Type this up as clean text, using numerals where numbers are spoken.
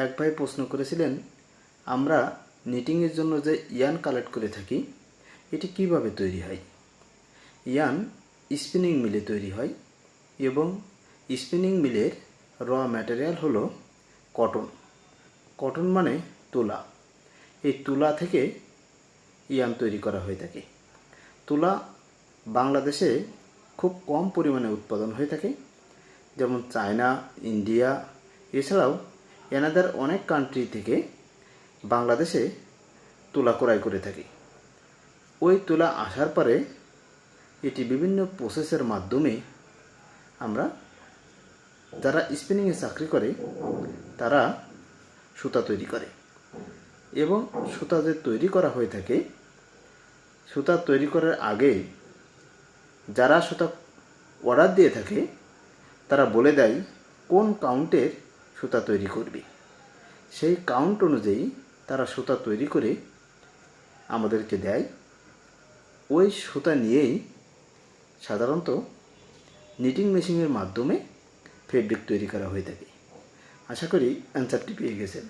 এক ভাই প্রশ্ন করেছিলেন, আমরা নিটিংয়ের জন্য যে ইয়ার্ন কালেক্ট করে থাকি এটি কিভাবে তৈরি হয়। ইয়ার্ন স্পিনিং মিলে তৈরি হয় এবং স্পিনিং মিলের র ম্যাটেরিয়াল হলো কটন। কটন মানে তুলা। এই তুলা থেকে ইয়ার্ন তৈরি করা হয়ে থাকে। তুলা বাংলাদেশে খুব কম পরিমাণে উৎপাদন হয়ে থাকে, যেমন চায়না, ইন্ডিয়া, এছাড়াও এনাদের অনেক কান্ট্রি থেকে বাংলাদেশে তুলা ক্রয় করে থাকি। ওই তুলা আসার পরে এটি বিভিন্ন প্রসেসের মাধ্যমে আমরা যারা স্পিনিংয়ে চাকরি করে তারা সুতা তৈরি করে এবং সুতা যে তৈরি করা হয়ে থাকে, সুতা তৈরি করার আগে যারা সুতা অর্ডার দিয়ে থাকে তারা বলে দেয় কোন কাউন্টের সুতা তৈরি করবে। সেই কাউন্ট অনুযায়ী তারা সুতা তৈরি করে আমাদেরকে দেয়। ওই সুতা নিয়েই সাধারণত নিটিং মেশিনের মাধ্যমে ফেব্রিক তৈরি করা হয়ে থাকে। আশা করি অ্যান্সারটি পেয়ে গেছেন।